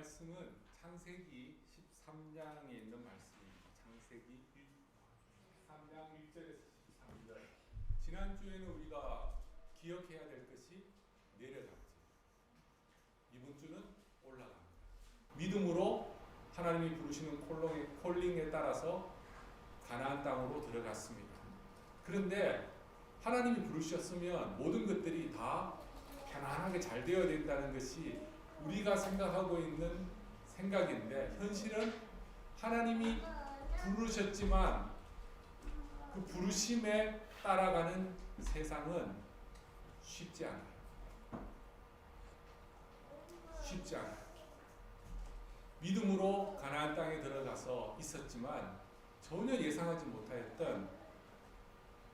말씀은 창세기 13장에 있는 말씀입니다. 창세기 13장 1절에서 13절. 지난주에는 우리가 기억해야 될 것이 내려가지, 이번 주는 올라갑니다. 믿음으로 하나님이 부르시는 콜링에 따라서 가나안 땅으로 들어갔습니다. 그런데 하나님이 부르셨으면 모든 것들이 다 편안하게 잘 되어야 된다는 것이 우리가 생각하고 있는 생각인데, 현실은 하나님이 부르셨지만 그 부르심에 따라가는 세상은 쉽지 않아요. 쉽지 않아요. 믿음으로 가나안 땅에 들어가서 있었지만 전혀 예상하지 못하였던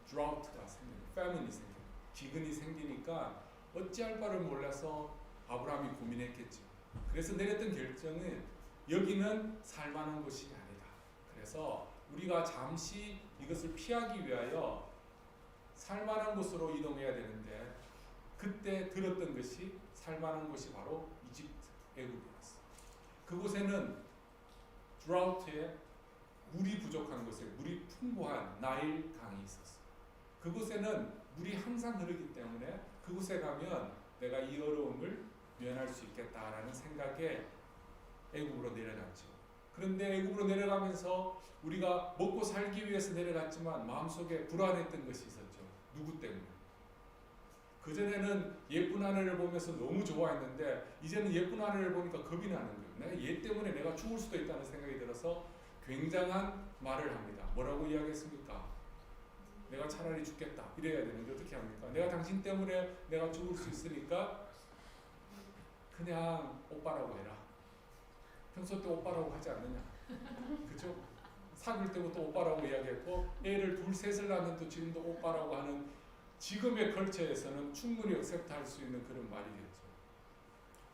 드라우트가 생깁니다. 패민이 생깁니다. 기근이 생기니까 어찌할 바를 몰라서 아브라함이 고민했겠죠. 그래서 내렸던 결정은 여기는 살만한 곳이 아니다. 그래서 우리가 잠시 이것을 피하기 위하여 살만한 곳으로 이동해야 되는데, 그때 들었던 것이 살만한 곳이 바로 이집트, 애굽이었어요. 그곳에는 드라우트에 물이 부족한 곳에 물이 풍부한 나일 강이 있었어요. 그곳에는 물이 항상 흐르기 때문에 그곳에 가면 내가 이 어려움을 면할 수 있겠다라는 생각에 애굽으로 내려갔죠. 그런데 애굽으로 내려가면서 우리가 먹고 살기 위해서 내려갔지만 마음속에 불안했던 것이 있었죠. 누구 때문에? 그전에는 예쁜 아내를 보면서 너무 좋아했는데 이제는 예쁜 아내를 보니까 겁이 나는 거예요. 얘 때문에 내가 죽을 수도 있다는 생각이 들어서 굉장한 말을 합니다. 뭐라고 이야기했습니까? 내가 차라리 죽겠다 이래야 되는데 어떻게 합니까? 내가 당신 때문에 내가 죽을 수 있으니까 그냥 오빠라고 해라. 평소 때 오빠라고 하지 않느냐? 그죠? 사귈 때부터 오빠라고 이야기했고, 애를 둘 셋을 낳으면 지금도 오빠라고 하는 지금의 컬처에서는 충분히 액셉트할 수 있는 그런 말이겠죠.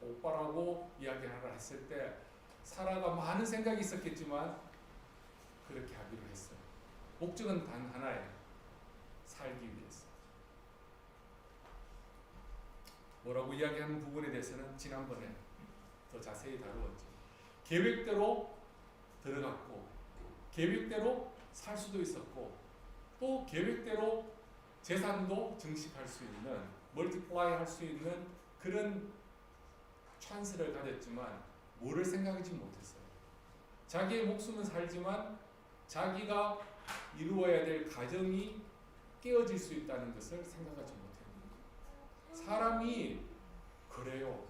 오빠라고 이야기하라 했을 때 사라가 많은 생각이 있었겠지만 그렇게 하기로 했어요. 목적은 단 하나예요. 살기 위해서. 뭐라고 이야기하는 부분에 대해서는 지난번에 더 자세히 다루었죠. 계획대로 들어갔고, 계획대로 살 수도 있었고, 또 계획대로 재산도 증식할 수 있는, 멀티플라이 할 수 있는 그런 찬스를 가졌지만 뭐를 생각하지 못했어요. 자기의 목숨은 살지만 자기가 이루어야 될 가정이 깨어질 수 있다는 것을 생각하지 못합니다. 사람이 그래요.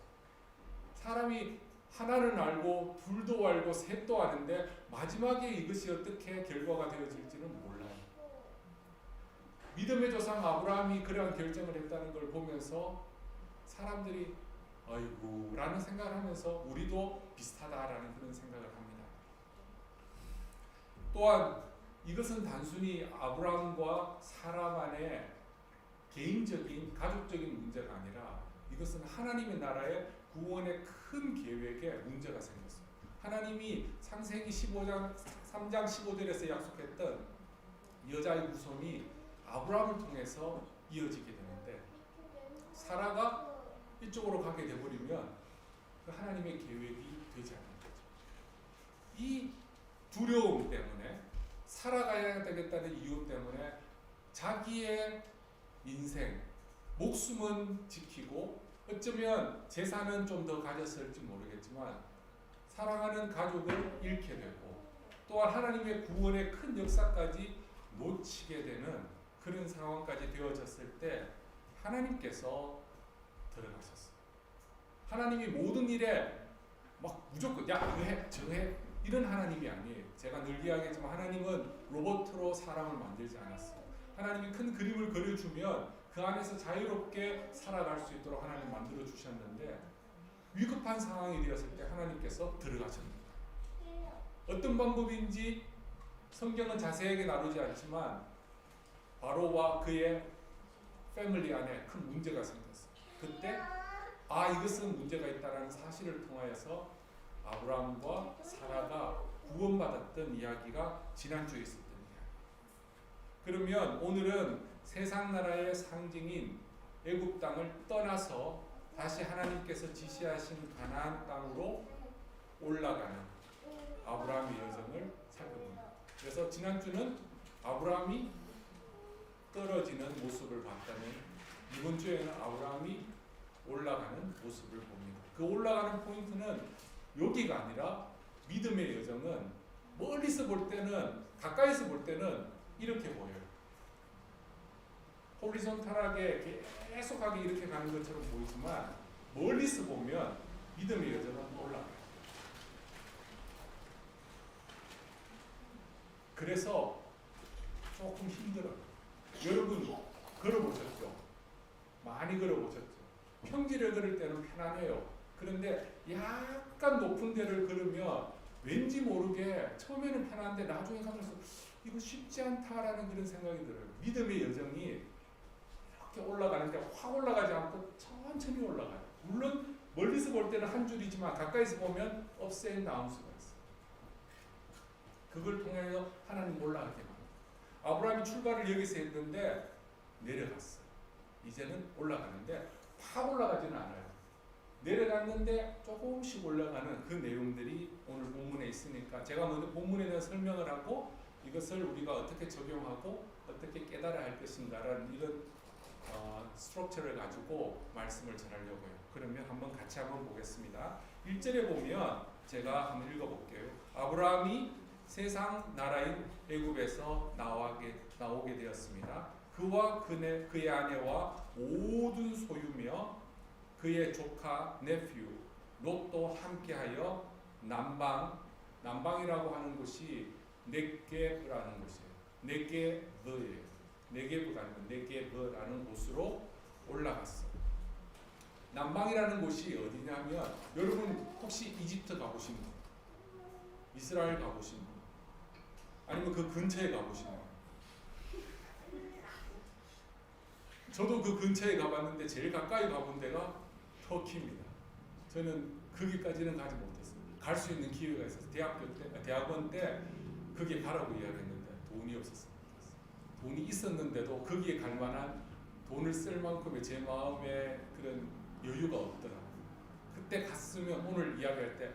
사람이 하나는 알고 둘도 알고 셋도 아는데 마지막에 이것이 어떻게 결과가 되어질지는 몰라요. 믿음의 조상 아브라함이 그러한 결정을 했다는 걸 보면서 사람들이 아이고 라는 생각을 하면서 우리도 비슷하다라는 그런 생각을 합니다. 또한 이것은 단순히 아브라함과 사라만의 개인적인 가족적인 문제가 아니라 이것은 하나님의 나라의 구원의 큰 계획에 문제가 생겼어요. 하나님이 창세기 3장 15절에서 약속했던 여자의 후손이 아브라함을 통해서 이어지게 되는데, 사라가 이쪽으로 가게 되버리면 그 하나님의 계획이 되지 않는 거죠. 이 두려움 때문에, 살아가야 되겠다는 이유 때문에 자기의 인생, 목숨은 지키고 어쩌면 재산은 좀 더 가졌을지 모르겠지만 사랑하는 가족을 잃게 되고, 또한 하나님의 구원의 큰 역사까지 놓치게 되는 그런 상황까지 되어졌을 때 하나님께서 들어가셨어요. 하나님이 모든 일에 막 무조건 야 이거 해 저거 해 이런 하나님이 아니에요. 제가 늘 이야기하지만 하나님은 로봇으로 사람을 만들지 않았어요. 하나님이 큰 그림을 그려주면 그 안에서 자유롭게 살아갈 수 있도록 하나님 만들어 주셨는데, 위급한 상황이 되었을 때 하나님께서 들어가셨습니다. 어떤 방법인지 성경은 자세하게 나누지 않지만 바로와 그의 패밀리 안에 큰 문제가 생겼어요. 그때 이것은 문제가 있다는 사실을 통하여서 아브라함과 사라가 구원받았던 이야기가 지난주에 있었던 이야기. 그러면 오늘은 세상 나라의 상징인 애굽 땅을 떠나서 다시 하나님께서 지시하신 가나안 땅으로 올라가는 아브라함의 여정을 살펴봅니다. 그래서 지난주는 아브라함이 떨어지는 모습을 봤다면 이번 주에는 아브라함이 올라가는 모습을 봅니다. 그 올라가는 포인트는 여기가 아니라 믿음의 여정은 멀리서 볼 때는, 가까이서 볼 때는 이렇게 보여요. 홀리존탈하게 계속하게 이렇게 가는 것처럼 보이지만 멀리서 보면 믿음의 여정은 올라가요. 그래서 조금 힘들어요. 여러분 걸어보셨죠? 많이 걸어보셨죠? 평지를 걸을 때는 편안해요. 그런데 약간 높은 데를 걸으면 왠지 모르게 처음에는 편한데 나중에 가면서 이거 쉽지 않다라는 그런 생각이 들어요. 믿음의 여정이 이렇게 올라가는데 확 올라가지 않고 천천히 올라가요. 물론 멀리서 볼 때는 한 줄이지만 가까이서 보면 업세 앤 다운 수가 있어요. 그걸 통해서 하나님 올라가게 합니다. 아브라함이 출발을 여기서 했는데 내려갔어요. 이제는 올라가는데 확 올라가지는 않아요. 내려갔는데 조금씩 올라가는 그 내용들이 오늘 본문에 있으니까 제가 먼저 본문에 대한 설명을 하고 이것을 우리가 어떻게 적용하고 어떻게 깨달아야 할 것인가라는 이런 스트럭처를 가지고 말씀을 전하려고요. 그러면 같이 한번 보겠습니다. 1절에 보면 제가 한번 읽어볼게요. 아브라함이 세상 나라인 애굽에서 나오게 되었습니다. 그와 그의 아내와 모든 소유며 그의 조카 네퓨 롯도 함께하여 남방이라고 하는 곳이 네게브라는 곳이에요. 네게브예요. 네게브가 아니고 네게브라는 곳으로 올라갔어요. 남방이라는 곳이 어디냐면 여러분 혹시 이집트 가보신 분, 이스라엘 가보신 분, 아니면 그 근처에 가보신 분? 저도 그 근처에 가봤는데 제일 가까이 가본 데가 터키입니다. 저는 거기까지는 가지 못했어요. 갈 수 있는 기회가 있어서 대학원 때 거기에 가라고 이야기했는데 돈이 없었어요. 돈이 있었는데도 거기에 갈 만한 돈을 쓸 만큼의 제 마음에 그런 여유가 없더라고요. 그때 갔으면 오늘 이야기할 때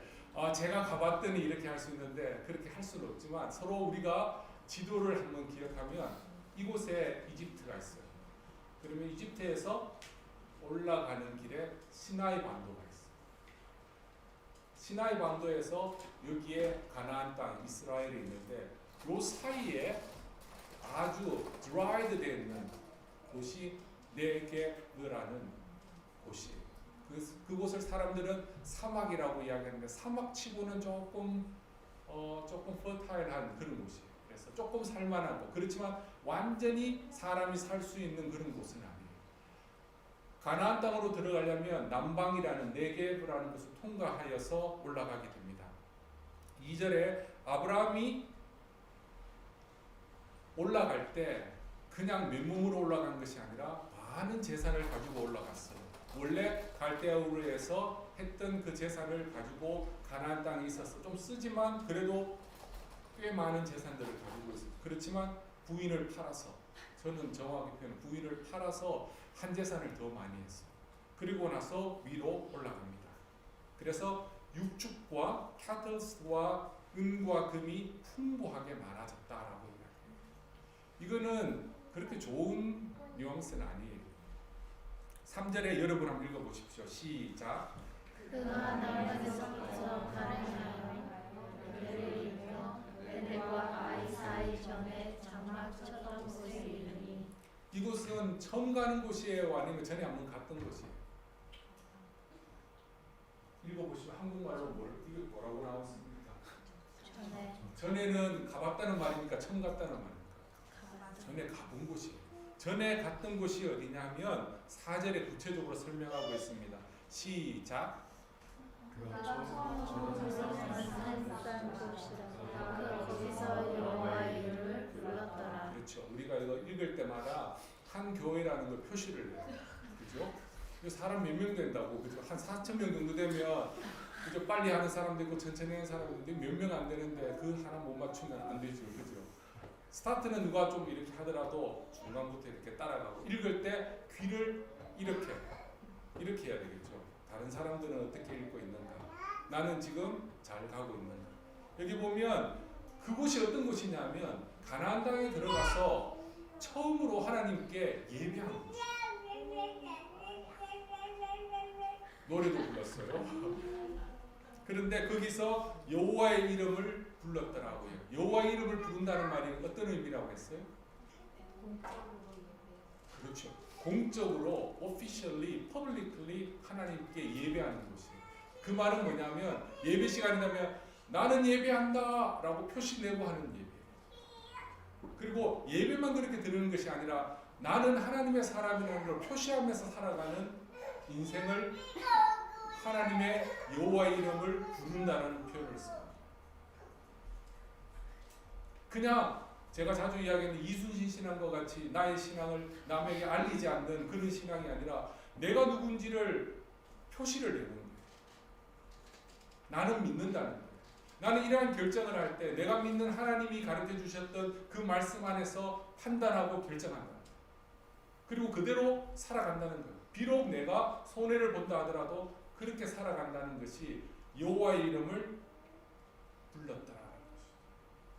제가 가봤더니 이렇게 할 수 있는데 그렇게 할 수는 없지만 서로 우리가 지도를 한번 기억하면 이곳에 이집트가 있어요. 그러면 이집트에서 올라가는 길에 시나이 반도가 있어요. 시나이 반도에서 여기에 가나안 땅 이스라엘이 있는데 요 사이에 아주 드라이드 되어 있는 곳이 네게브라는 곳이에요. 그곳을 사람들은 사막이라고 이야기하는데 사막치고는 조금 퍼타일한 그런 곳이에요. 그래서 조금 살만하고 그렇지만 완전히 사람이 살 수 있는 그런 곳은 아니에요. 가나안 땅으로 들어가려면 남방이라는 네게브라는 곳을 통과하여서 올라가게 됩니다. 2절에 아브라함이 올라갈 때 그냥 맨몸으로 올라간 것이 아니라 많은 재산을 가지고 올라갔어요. 원래 갈대아우르에서 했던 그 재산을 가지고 가나안 땅에 있어서 좀 쓰지만 그래도 꽤 많은 재산들을 가지고 있어요. 그렇지만 부인을 팔아서, 저는 정확히 표현 부인을 팔아서 한 재산을 더 많이 했어요. 그리고 나서 위로 올라갑니다. 그래서 육축과 캐틀스와 은과 금이 풍부하게 많아졌다라고 이야기해요. 이거는 그렇게 좋은 뉘앙스는 아니에요. 3절에 여러분 한번 읽어보십시오. 시작. 그가 남에서부터 가르냐여 그를 입혀 베델과 아이 사이 전에 장막 쳤던 곳에 이르니. 이곳은 처음 가는 곳이에요? 아니면 전에 한번 갔던 곳이에요? 읽어보시면 한국말로 이거 뭐라고 나왔습니까? 전에는 가봤다는 말입니까? 처음 갔다는 말입니까? 전에 가본 곳이에요. 전에 갔던 곳이 어디냐면 4절에 구체적으로 설명하고 있습니다. 시작. 거기서 여호와의 이름을 불렀더라. 그렇죠. 우리가 이거 읽을 때마다 한 교회라는 걸 표시를 해요. 그죠? 사람 몇 명 된다고, 그죠? 한 4,000명 정도 되면, 그죠? 빨리 하는 사람도 있고 천천히 하는 사람도 있는데 몇 명 안 되는데 그 하나 못 맞추면 안 되죠, 그죠? 스타트는 누가 좀 이렇게 하더라도 중간부터 이렇게 따라가고 읽을 때 귀를 이렇게 해야 되겠죠. 다른 사람들은 어떻게 읽고 있는가? 나는 지금 잘 가고 있는가. 여기 보면 그곳이 어떤 곳이냐면 가나안 땅에 들어가서 처음으로 하나님께 예배하는 곳. 노래도 불렀어요. 그런데 거기서 여호와의 이름을 불렀더라고요. 여호와의 이름을 부른다는 말이 어떤 의미라고 했어요? 그렇죠. 공적으로 officially, publicly 하나님께 예배하는 곳이에요. 그 말은 뭐냐면 예배 시간이 되면 나는 예배한다 라고 표시내고 하는 예배예요. 그리고 예배만 그렇게 드리는 것이 아니라 나는 하나님의 사람이라는 걸 표시하면서 살아가는 인생을 하나님의 여호와의 이름을 부른다는 표현을 씁니다. 그냥 제가 자주 이야기하는 이순신 신앙과 같이 나의 신앙을 남에게 알리지 않는 그런 신앙이 아니라 내가 누군지를 표시를 내는 거예요. 나는 믿는다는 거예요. 나는 이러한 결정을 할 때 내가 믿는 하나님이 가르쳐 주셨던 그 말씀 안에서 판단하고 결정한다. 그리고 그대로 살아간다는 거예요. 비록 내가 손해를 본다 하더라도 그렇게 살아간다는 것이 여호와의 이름을 불렀다라는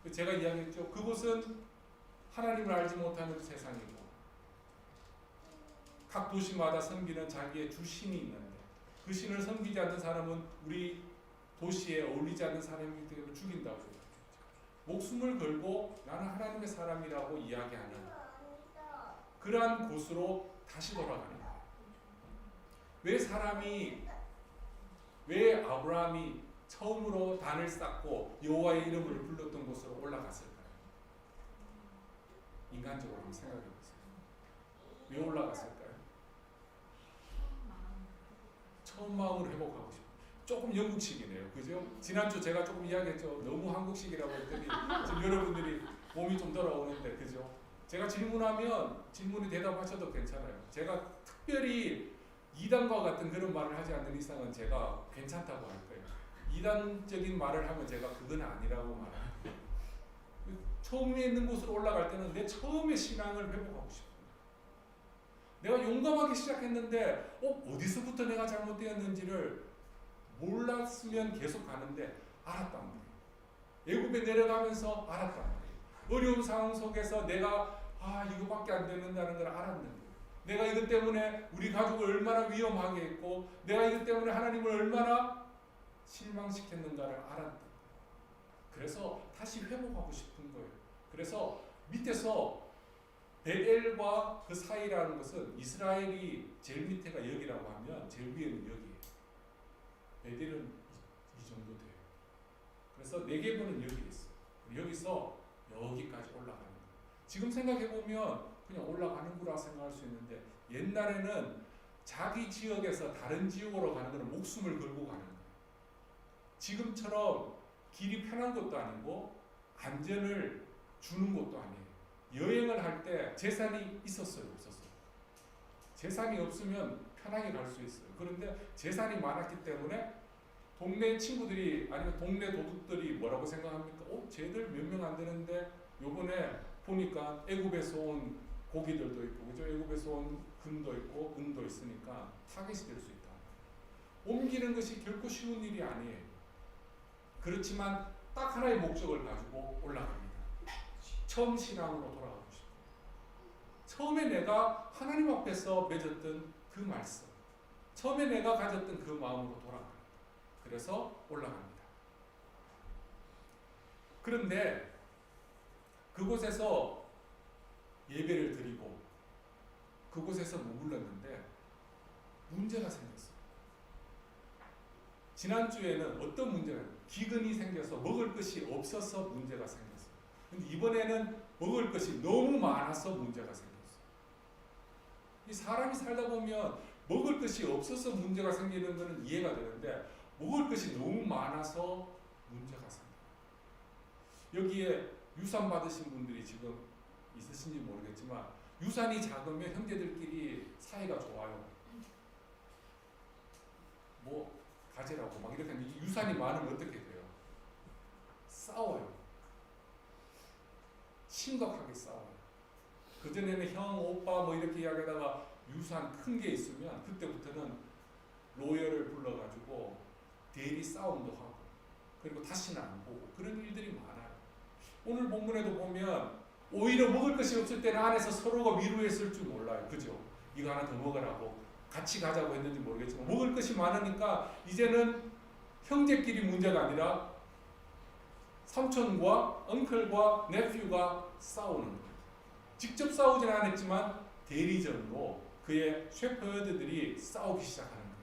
것이죠. 제가 이야기했죠. 그곳은 하나님을 알지 못하는 세상이고 각 도시마다 섬기는 자기의 주신이 있는데 그 신을 섬기지 않는 사람은 우리 도시에 어울리지 않는 사람이기 때문에 죽인다고 생각했죠. 목숨을 걸고 나는 하나님의 사람이라고 이야기하는 그러한 곳으로 다시 돌아가는 거예요. 왜 아브라함이 처음으로 단을 쌓고 여호와의 이름을 불렀던 곳으로 올라갔을까요? 인간적으로 한번 생각해 보세요. 왜 올라갔을까요? 처음 마음을 회복하고 싶어요. 조금 영국식이네요. 그죠? 지난주 제가 조금 이야기했죠. 너무 한국식이라고 했더니 지금 여러분들이 몸이 좀 돌아오는데 그죠? 제가 질문하면 질문에 대답하셔도 괜찮아요. 제가 특별히 이단과 같은 그런 말을 하지 않는 이상은 제가 괜찮다고 할 거예요. 이단적인 말을 하면 제가 그건 아니라고 말합니다. 처음에 있는 곳으로 올라갈 때는 내 처음의 신앙을 회복하고 싶어요. 내가 용감하게 시작했는데 어디서부터 내가 잘못되었는지를 몰랐으면 계속 가는데 알았단 말이에요. 애굽에 내려가면서 알았단 말이에요. 어려운 상황 속에서 내가 이거밖에 안 되는다는 걸 알았는데 내가 이것 때문에 우리 가족을 얼마나 위험하게 했고 내가 이것 때문에 하나님을 얼마나 실망시켰는가를 알았다. 그래서 다시 회복하고 싶은 거예요. 그래서 밑에서 베엘과 그 사이라는 것은 이스라엘이 제일 밑에가 여기라고 하면 제일 위에는 여기예요. 베델은 이 정도 돼요. 그래서 네게부는 여기 있어요. 여기서 여기까지 올라가는 거예요. 지금 생각해 보면 그냥 올라가는구나 생각할 수 있는데 옛날에는 자기 지역에서 다른 지역으로 가는 것은 목숨을 걸고 가는 거예요. 지금처럼 길이 편한 것도 아니고 안전을 주는 것도 아니에요. 여행을 할 때 재산이 있었어요, 없었어요? 재산이 없으면 편하게 갈 수 있어요. 그런데 재산이 많았기 때문에 동네 친구들이 아니면 동네 도둑들이 뭐라고 생각합니까? 쟤들 몇 명 안 되는데 요번에 보니까 애굽에서 온 고기들도 있고 그죠? 애굽에서 온 금도 있고 은도 있으니까 타겟이 될 수 있다. 옮기는 것이 결코 쉬운 일이 아니에요. 그렇지만 딱 하나의 목적을 가지고 올라갑니다. 처음 신앙으로 돌아가고 싶어요. 처음에 내가 하나님 앞에서 맺었던 그 말씀, 처음에 내가 가졌던 그 마음으로 돌아갑니다. 그래서 올라갑니다. 그런데 그곳에서 예배를 드리고 그곳에서 머물렀는데 문제가 생겼어요. 지난주에는 어떤 문제가 기근이 생겨서 먹을 것이 없어서 문제가 생겼어요. 근데 이번에는 먹을 것이 너무 많아서 문제가 생겼어요. 이 사람이 살다 보면 먹을 것이 없어서 문제가 생기는 것은 이해가 되는데 먹을 것이 너무 많아서 문제가 생겨요. 여기에 유산 받으신 분들이 지금 있으신지 모르겠지만 유산이 작으면 형제들끼리 사이가 좋아요. 뭐 가지라고 막 이렇게 하는데 유산이 많으면 어떻게 돼요? 싸워요. 심각하게 싸워요. 그전에는 형, 오빠 뭐 이렇게 이야기하다가 유산 큰 게 있으면 그때부터는 로열을 불러가지고 대리 싸움도 하고 그리고 다시는 안 보고 그런 일들이 많아요. 오늘 본문에도 보면 오히려 먹을 것이 없을 때는 안에서 서로가 위로했을 줄 몰라요. 그죠? 이거 하나 더 먹으라고 같이 가자고 했는지 모르겠지만 먹을 것이 많으니까 이제는 형제끼리 문제가 아니라 삼촌과 엉클과 네퓨가 싸우는 거예요. 직접 싸우진 않았지만 대리전으로 그의 셰퍼드들이 싸우기 시작하는 거예요.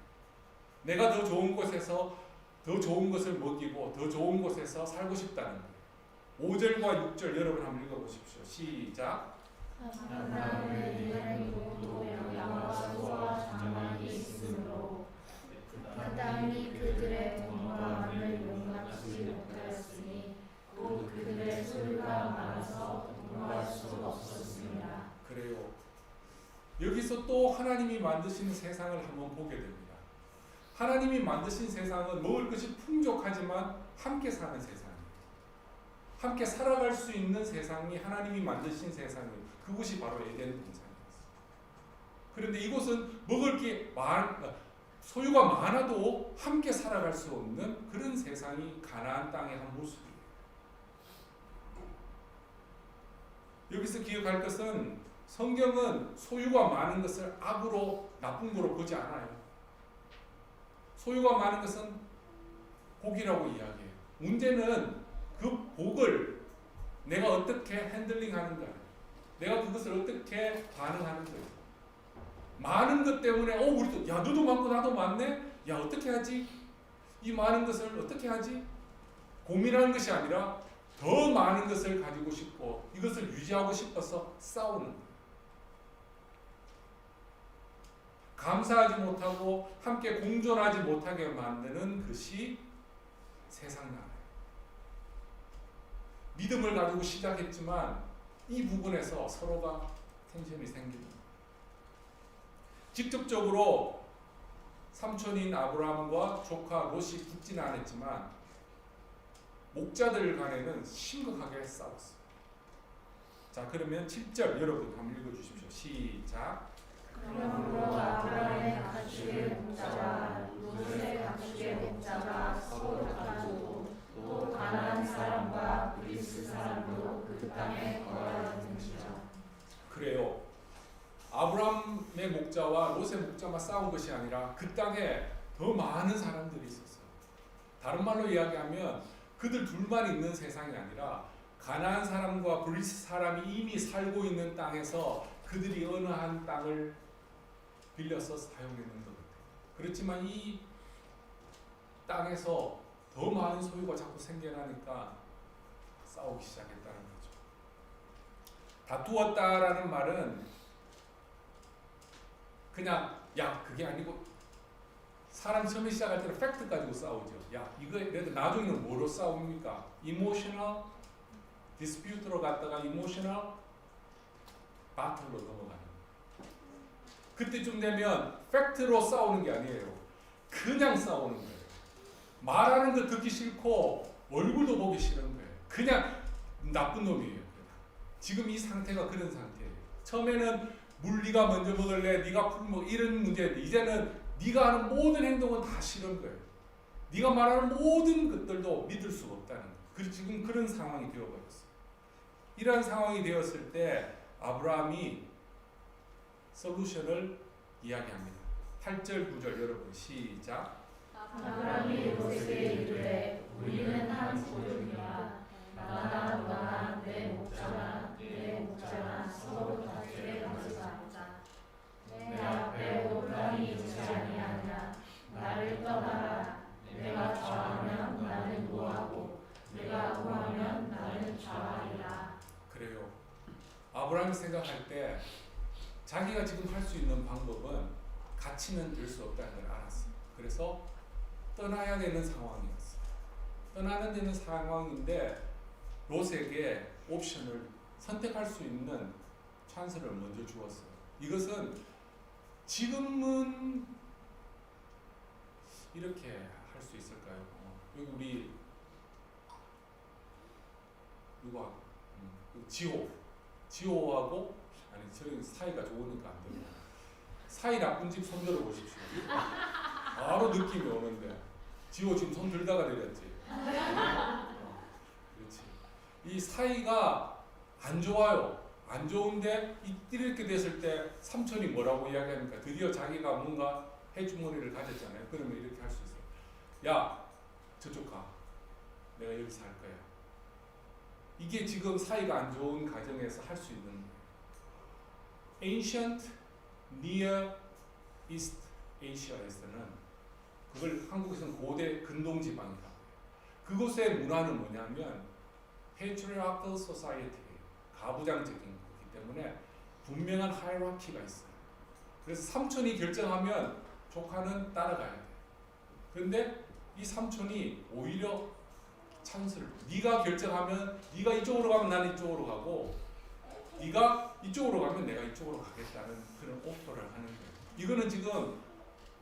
내가 더 좋은 곳에서 더 좋은 것을 먹이고 더 좋은 곳에서 살고 싶다는 거예요. 5절과 6절 여러분 한번 읽어보십시오. 시작. 아브라함은 이름으로 양과 소와 장막이 있으므로 그 땅이 그들의 동거함을 용납하지 못하였으니 또 그들의 소유가 많아서 동거할 수 없었습니다. 그래요. 여기서 또 하나님이 만드신 세상을 한번 보게 됩니다. 하나님이 만드신 세상은 먹을 것이 풍족하지만 함께 사는 세상이에요. 함께 살아갈 수 있는 세상이 하나님이 만드신 세상이에요. 그곳이 바로 에덴 동산이었어요. 그런데 이곳은 먹을 게 소유가 많아도 함께 살아갈 수 없는 그런 세상이 가나안 땅의 한 모습이에요. 여기서 기억할 것은 성경은 소유가 많은 것을 악으로 나쁜 거로 보지 않아요. 소유가 많은 것은 복이라고 이야기해요. 문제는 그 복을 내가 어떻게 핸들링하는가, 내가 그것을 어떻게 반응하는 거예요. 많은 것 때문에 우리도 야 너도 많고 나도 많네. 야 어떻게 하지? 이 많은 것을 어떻게 하지? 고민하는 것이 아니라 더 많은 것을 가지고 싶고 이것을 유지하고 싶어서 싸우는 거예요. 감사하지 못하고 함께 공존하지 못하게 만드는 것이 세상 나라예요. 믿음을 가지고 시작했지만 이 부분에서 서로가 텐션이 생깁니다. 직접적으로 삼촌인 아브라함과 조카 롯이 붙지는 않았지만 목자들 간에는 심각하게 싸웠어요. 자, 그러면 7절 여러분 한번 읽어주십시오. 시작. 그러므로 아브라함의 가축의 목자와 롯의 가축의 목자가 서로 다투고 또 가나안 사람과 그리스 사람도 그 땅에 거하였습니다. 그래요. 아브라함의 목자와 롯의 목자만 싸운 것이 아니라 그 땅에 더 많은 사람들이 있었어요. 다른 말로 이야기하면 그들 둘만 있는 세상이 아니라 가나안 사람과 그리스 사람이 이미 살고 있는 땅에서 그들이 어느 한 땅을 빌려서 사용했는 것 같아요. 그렇지만 이 땅에서 더 많은 소유가 자꾸 생겨나니까 싸우기 시작했다는 거죠. 다투었다라는 말은 그냥 야 그게 아니고 사람 처음에 시작할 때는 팩트 가지고 싸우죠. 야 이거 그래도 나중에는 뭐로 싸웁니까? 이모셔널 디스퓨트로 갔다가 이모셔널 바틀로 넘어가는. 그때쯤 되면 팩트로 싸우는 게 아니에요. 그냥 싸우는 거예요. 말하는 거 듣기 싫고 얼굴도 보기 싫은 거예요. 그냥 나쁜 놈이에요. 지금 이 상태가 그런 상태예요. 처음에는 물 네가 먼저 먹을래, 네가 풀 먹 이런 문제인데 이제는 네가 하는 모든 행동은 다 싫은 거예요. 네가 말하는 모든 것들도 믿을 수가 없다는 거예요. 그래서 지금 그런 상황이 되어버렸어요. 이러한 상황이 되었을 때 아브라함이 솔루션을 이야기합니다. 8절 9절 여러분 시작. 아브라함이 롯에게 이르되 우리는 한 소유니라. 나나 너나 내 목자나 내 목자나 서로 다투게 하지 말자. 내 앞에 온전히 있지 아니하냐. 나를 떠나라. 내가 좌하면 나는 우하고 내가 우하면 나는 좌하리라. 그래요. 아브라함이 생각할 때 자기가 지금 할 수 있는 방법은 같이는 될 수 없다는 걸 알았어요. 그래서 떠나야 되는 상황이었어요. 떠나는 되는 상황인데 롯에게 옵션을 선택할 수 있는 찬스를 먼저 주었어요. 이것은 지금은 이렇게 할 수 있을까요? 여기 우리 누가 지호하고 아니 저희 사이가 좋으니까 안 됩니다. 사이 나쁜 집 손들어 보십시오. 바로 느낌이 오는데 지호 지금 손 들다가 내렸지. 그렇지. 이 사이가 안 좋아요. 안 좋은데 이렇게 됐을 때 삼촌이 뭐라고 이야기합니까? 드디어 자기가 뭔가 해주머니를 가졌잖아요. 그러면 이렇게 할 수 있어요. 야, 저쪽 가. 내가 여기서 할 거야. 이게 지금 사이가 안 좋은 가정에서 할 수 있는 거예요. Ancient Near East Asia에서는 그걸 한국에서는 고대 근동지방이라고 해요. 그곳의 문화는 뭐냐면 Patriarchal Society예요. 가부장적인 거기 때문에 분명한 하이라키가 있어요. 그래서 삼촌이 결정하면 조카는 따라가야 돼요. 그런데 이 삼촌이 오히려 찬스를 네가 결정하면 네가 이쪽으로 가면 나는 이쪽으로 가고 네가 이쪽으로 가면 내가 이쪽으로 가겠다는 그런 오퍼를 하는 거예요. 이거는 지금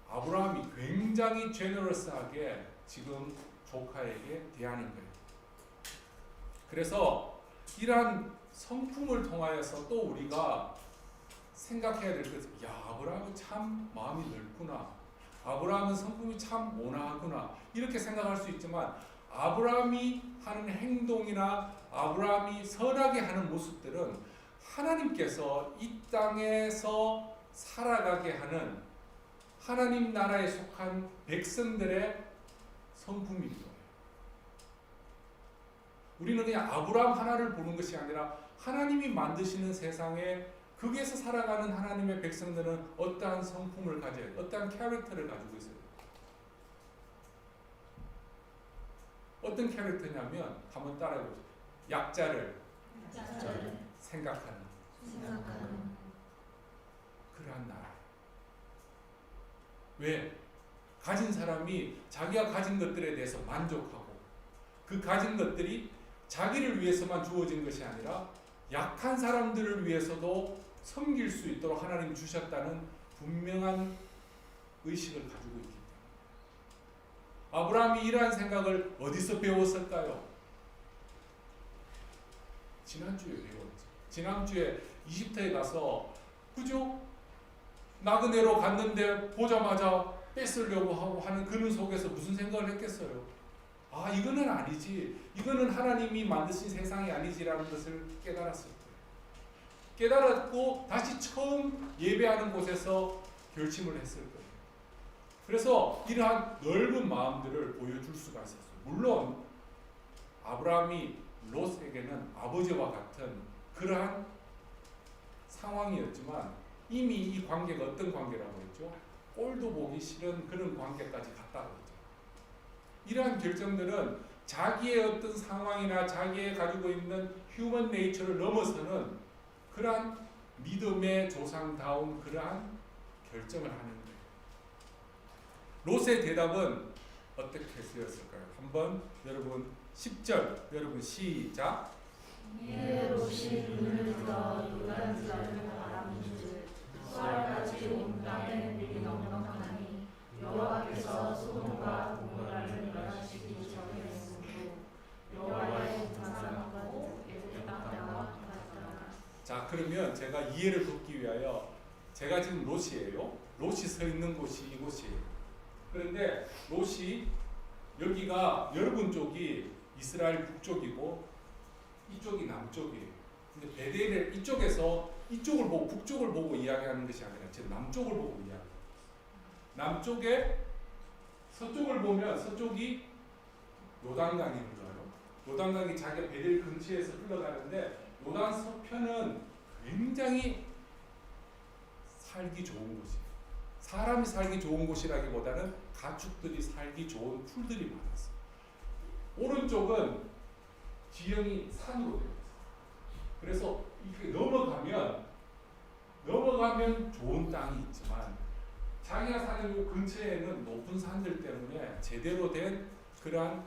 아브라함이 굉장히 제너러스하게 지금 조카에게 대하는 거예요. 그래서 이러한 성품을 통하여서 또 우리가 생각해야 될 것은 야, 아브라함은 참 마음이 넓구나. 아브라함은 성품이 참 온화하구나. 이렇게 생각할 수 있지만 아브라함이 하는 행동이나 아브라함이 선하게 하는 모습들은 하나님께서 이 땅에서 살아가게 하는 하나님 나라에 속한 백성들의 성품인 거예요. 우리는 그냥 아브라함 하나를 보는 것이 아니라 하나님이 만드시는 세상에 거기에서 살아가는 하나님의 백성들은 어떠한 성품을 가져야 돼요? 어떠한 캐릭터를 가지고 있어요? 어떤 캐릭터냐면 한번 따라해보죠. 약자를 생각하는 그러한 나라. 왜? 가진 사람이 자기가 가진 것들에 대해서 만족하고 그 가진 것들이 자기를 위해서만 주어진 것이 아니라 약한 사람들을 위해서도 섬길 수 있도록 하나님 주셨다는 분명한 의식을 가지고 있기 때문에 아브라함이 이러한 생각을 어디서 배웠을까요? 지난주에 배웠죠. 지난주에 이집트에 가서 그죠? 나그네로 갔는데 보자마자 뺏으려고 하고 하는 그런 속에서 무슨 생각을 했겠어요? 아, 이거는 아니지. 이거는 하나님이 만드신 세상이 아니지라는 것을 깨달았을 거예요. 깨달았고 다시 처음 예배하는 곳에서 결심을 했을 거예요. 그래서 이러한 넓은 마음들을 보여줄 수가 있었어요. 물론 아브라함이 롯에게는 아버지와 같은 그러한 상황이었지만 이미 이 관계가 어떤 관계라고 했죠? 꼴도 보기 싫은 그런 관계까지 갔다고 했죠. 이러한 결정들은 자기의 어떤 상황이나 자기의 가지고 있는 휴먼 네이처를 넘어서는 그러한 믿음의 조상다운 그러한 결정을 하는 거예요. 롯의 대답은 어떻게 쓰였을까요? 한번 여러분 10절 여러분 시작. 이에 롯이 눈을 들어 요단강을 바라보니 수알같이 온 땅에 물이 넉넉하니 여호와께서 소돔과 고모라를 멸하시기 전에 여호와의 등산하고 애굽 땅과 같더라. 자, 그러면 제가 이해를 돕기 위하여 제가 지금 롯이에요. 롯이 서 있는 곳이 이곳이에요. 그런데 롯이 여기가 여러분 쪽이 이스라엘 북쪽이고 이쪽이 남쪽이에요. 근데 베델 이쪽에서 이쪽을 보고 북쪽을 보고 이야기하는 것이 아니라 제 남쪽을 보고 이야기해요. 남쪽에 서쪽을 보면 서쪽이 요단강이 흘러요. 요단강이 자기 베델 근처에서 흘러가는데 요단 서편은 굉장히 살기 좋은 곳이에요. 사람이 살기 좋은 곳이라기보다는 가축들이 살기 좋은 풀들이 많았어요. 오른쪽은 지형이 산으로 되어 있어요. 그래서 이렇게 넘어가면 좋은 땅이 있지만 자기가 사는 이 근처에는 높은 산들 때문에 제대로 된 그러한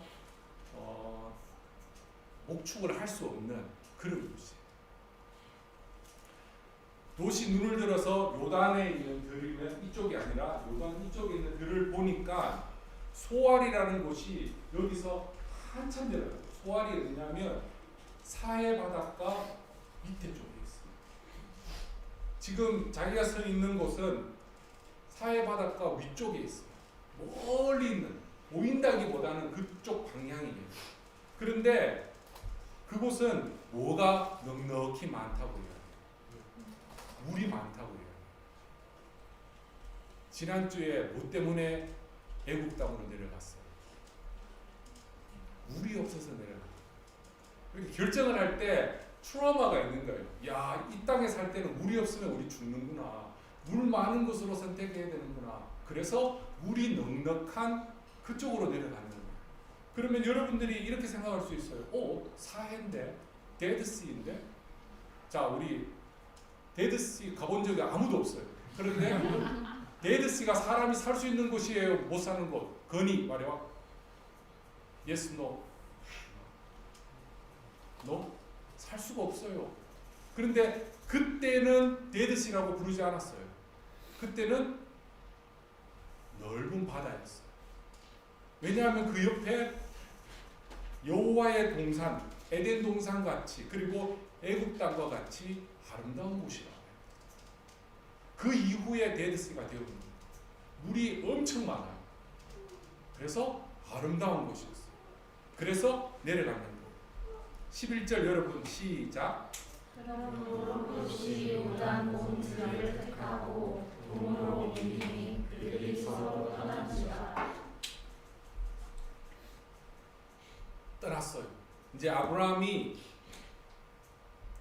목축을 할 수 없는 그런 곳이에요. 롯이 눈을 들어서 요단에 있는 들이면 이쪽이 아니라 요단 이쪽에 있는 들을 보니까 소알이라는 곳이 여기서 한참 내려가요. 소알이 어디냐면 사해 바닷가 밑에 쪽에 있어요. 지금 자기가 서 있는 곳은 사해 바닷가 위쪽에 있어요. 멀리 있는 보인다기보다는 그쪽 방향이에요. 그런데 그곳은 뭐가 넉넉히 많다고요. 물이 많다고요. 지난주에 뭐 때문에 애국 땅으로 내려갔어요? 물이 없어서 내려갔어요. 결정을 할 때 트라우마가 있는 거예요. 야, 이 땅에 살 때는 물이 없으면 우리 죽는구나. 물 많은 곳으로 선택해야 되는구나. 그래서 물이 넉넉한 그쪽으로 내려가는 거예요. 그러면 여러분들이 이렇게 생각할 수 있어요. 사해인데? 데드시인데? 자, 우리 데드시 가본 적이 아무도 없어요. 그런데 데드시가 사람이 살 수 있는 곳이에요? 못 사는 곳? 건의 말이야. Yes, no. No? 살 수가 없어요. 그런데 그때는 데드시라고 부르지 않았어요. 그때는 넓은 바다였어요. 왜냐하면 그 옆에 여호와의 동산, 에덴 동산 같이, 그리고 애굽 땅과 같이 아름다운 곳이라고 해요. 그 이후에 데드시가 되었습니다. 물이 엄청 많아요. 그래서 아름다운 곳이었어요. 그래서 내려가는 거예요. 11절 여러분 시작. 그러므로 롯이 요단 온 지역을 택하고 동으로 옮기니 그들이 서로 떠난지라. 떠났어요. 이제 아브라함이